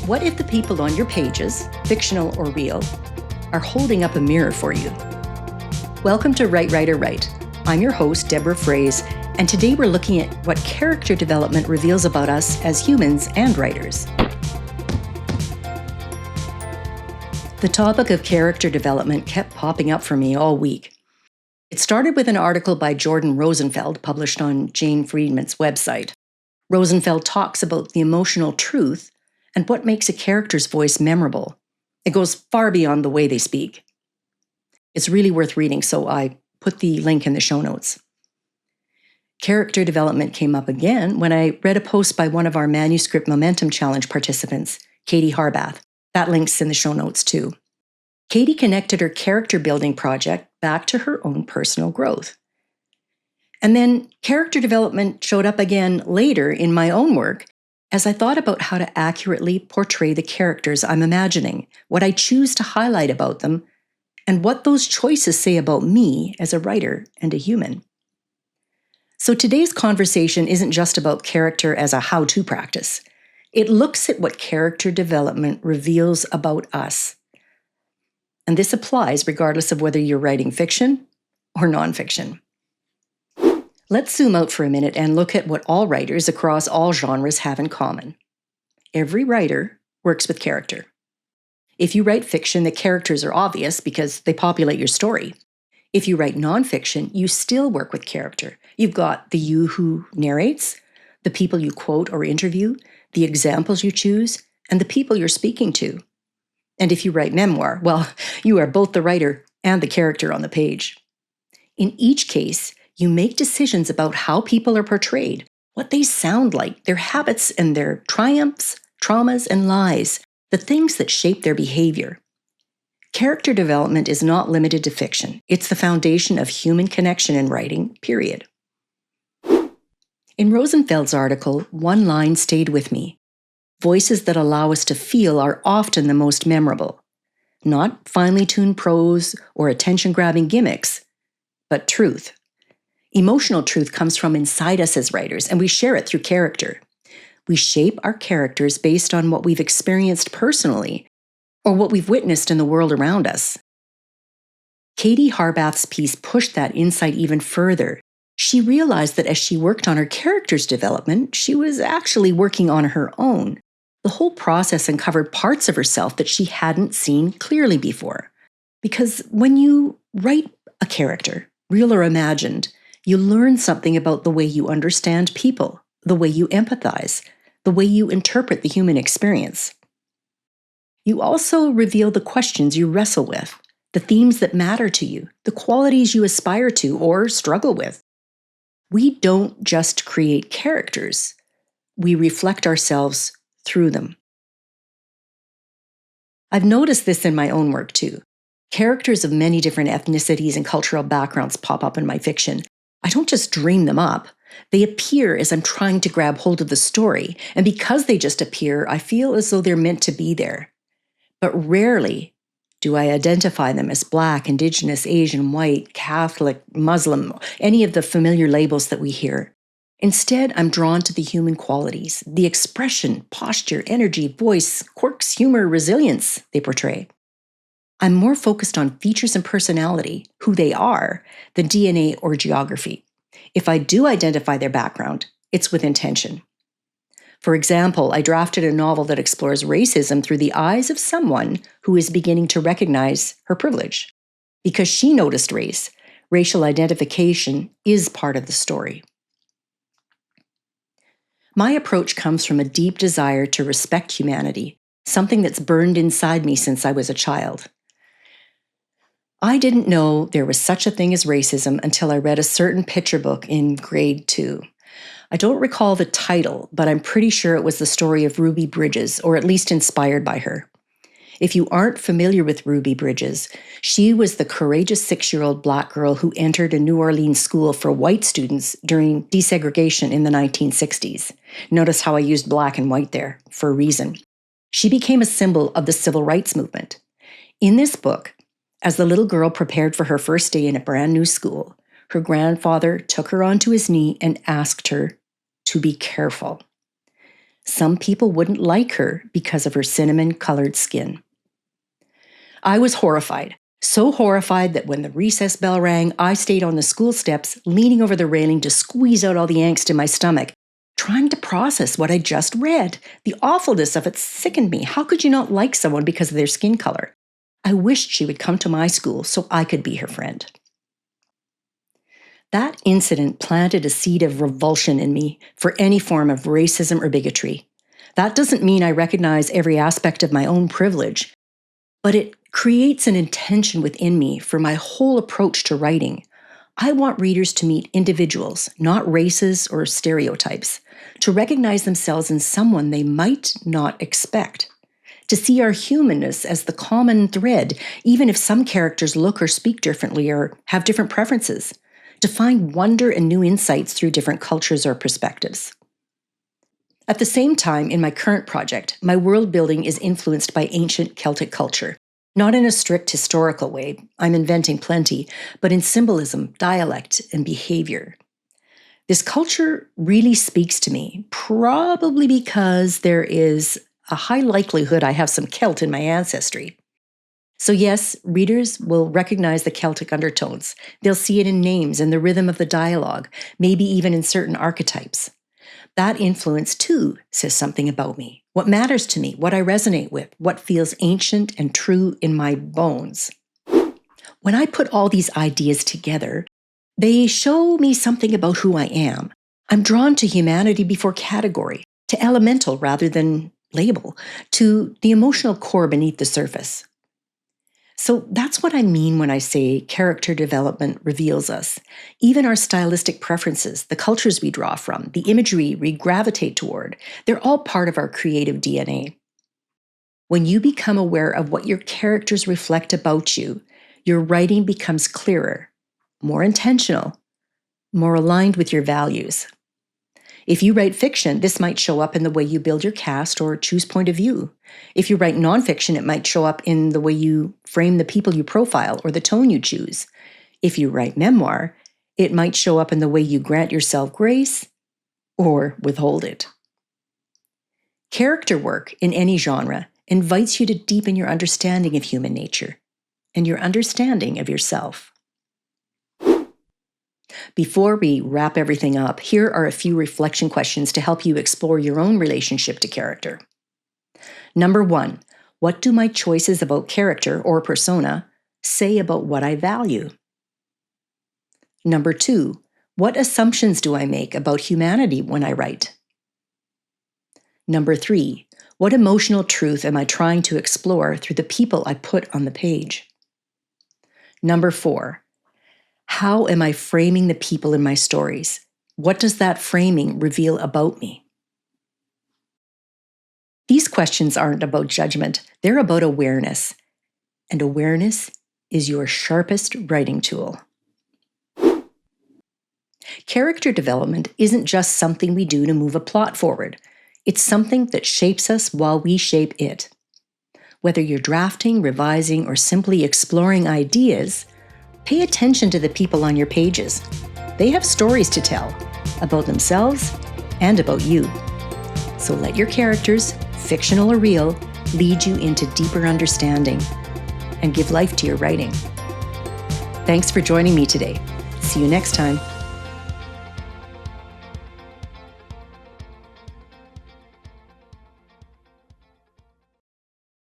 What if the people on your pages, fictional or real, are holding up a mirror for you? Welcome to Write, Writer, Write. I'm your host, Deborah Fraze, and today we're looking at what character development reveals about us as humans and writers. The topic of character development kept popping up for me all week. It started with an article by Jordan Rosenfeld published on Jane Friedman's website. Rosenfeld talks about the emotional truth and what makes a character's voice memorable. It goes far beyond the way they speak. It's really worth reading, so I put the link in the show notes. Character development came up again when I read a post by one of our Manuscript Momentum Challenge participants, Katie Harbath. That link's in the show notes too. Katie connected her character building project back to her own personal growth. And then character development showed up again later in my own work as I thought about how to accurately portray the characters I'm imagining, what I choose to highlight about them, and what those choices say about me as a writer and a human. So today's conversation isn't just about character as a how-to practice. It looks at what character development reveals about us. And this applies regardless of whether you're writing fiction or nonfiction. Let's zoom out for a minute and look at what all writers across all genres have in common. Every writer works with character. If you write fiction, the characters are obvious because they populate your story. If you write nonfiction, you still work with character. You've got the you who narrates, the people you quote or interview, the examples you choose, and the people you're speaking to. And if you write memoir, well, you are both the writer and the character on the page. In each case, you make decisions about how people are portrayed, what they sound like, their habits and their triumphs, traumas, and lies, the things that shape their behavior. Character development is not limited to fiction. It's the foundation of human connection in writing, period. In Rosenfeld's article, one line stayed with me. Voices that allow us to feel are often the most memorable. Not finely tuned prose or attention-grabbing gimmicks, but truth. Emotional truth comes from inside us as writers, and we share it through character. We shape our characters based on what we've experienced personally or what we've witnessed in the world around us. Katie Harbath's piece pushed that insight even further. She realized that as she worked on her character's development, she was actually working on her own. The whole process uncovered parts of herself that she hadn't seen clearly before. Because when you write a character, real or imagined, you learn something about the way you understand people, the way you empathize, the way you interpret the human experience. You also reveal the questions you wrestle with, the themes that matter to you, the qualities you aspire to or struggle with. We don't just create characters, we reflect ourselves through them. I've noticed this in my own work too. Characters of many different ethnicities and cultural backgrounds pop up in my fiction. I don't just dream them up. They appear as I'm trying to grab hold of the story, and because they just appear, I feel as though they're meant to be there. But rarely do I identify them as Black, Indigenous, Asian, white, Catholic, Muslim, any of the familiar labels that we hear. Instead, I'm drawn to the human qualities, the expression, posture, energy, voice, quirks, humor, resilience they portray. I'm more focused on features and personality, who they are, than DNA or geography. If I do identify their background, it's with intention. For example, I drafted a novel that explores racism through the eyes of someone who is beginning to recognize her privilege. Because she noticed race, racial identification is part of the story. My approach comes from a deep desire to respect humanity, something that's burned inside me since I was a child. I didn't know there was such a thing as racism until I read a certain picture book in grade 2. I don't recall the title, but I'm pretty sure it was the story of Ruby Bridges, or at least inspired by her. If you aren't familiar with Ruby Bridges, she was the courageous 6-year-old Black girl who entered a New Orleans school for white students during desegregation in the 1960s. Notice how I used black and white there, for a reason. She became a symbol of the civil rights movement. In this book, as the little girl prepared for her first day in a brand new school, her grandfather took her onto his knee and asked her to be careful. Some people wouldn't like her because of her cinnamon-colored skin. I was horrified, so horrified that when the recess bell rang, I stayed on the school steps, leaning over the railing to squeeze out all the angst in my stomach, trying to process what I just read. The awfulness of it sickened me. How could you not like someone because of their skin color? I wished she would come to my school so I could be her friend. That incident planted a seed of revulsion in me for any form of racism or bigotry. That doesn't mean I recognize every aspect of my own privilege, but it creates an intention within me for my whole approach to writing. I want readers to meet individuals, not races or stereotypes, to recognize themselves in someone they might not expect, to see our humanness as the common thread, even if some characters look or speak differently or have different preferences, to find wonder and new insights through different cultures or perspectives. At the same time, in my current project, my world building is influenced by ancient Celtic culture, not in a strict historical way, I'm inventing plenty, but in symbolism, dialect, and behavior. This culture really speaks to me, probably because there is a high likelihood I have some Celt in my ancestry. So yes, readers will recognize the Celtic undertones. They'll see it in names and the rhythm of the dialogue, maybe even in certain archetypes. That influence, too, says something about me, what matters to me, what I resonate with, what feels ancient and true in my bones. When I put all these ideas together, they show me something about who I am. I'm drawn to humanity before category, to elemental rather than label, to the emotional core beneath the surface. So that's what I mean when I say character development reveals us. Even our stylistic preferences, the cultures we draw from, the imagery we gravitate toward, they're all part of our creative DNA. When you become aware of what your characters reflect about you, your writing becomes clearer, more intentional, more aligned with your values. If you write fiction, this might show up in the way you build your cast or choose point of view. If you write nonfiction, it might show up in the way you frame the people you profile or the tone you choose. If you write memoir, it might show up in the way you grant yourself grace or withhold it. Character work in any genre invites you to deepen your understanding of human nature and your understanding of yourself. Before we wrap everything up, here are a few reflection questions to help you explore your own relationship to character. Number 1, what do my choices about character or persona say about what I value? Number 2, what assumptions do I make about humanity when I write? Number 3, what emotional truth am I trying to explore through the people I put on the page? Number 4, how am I framing the people in my stories? What does that framing reveal about me? These questions aren't about judgment, they're about awareness. And awareness is your sharpest writing tool. Character development isn't just something we do to move a plot forward. It's something that shapes us while we shape it. Whether you're drafting, revising, or simply exploring ideas, pay attention to the people on your pages. They have stories to tell about themselves and about you. So let your characters, fictional or real, lead you into deeper understanding and give life to your writing. Thanks for joining me today. See you next time.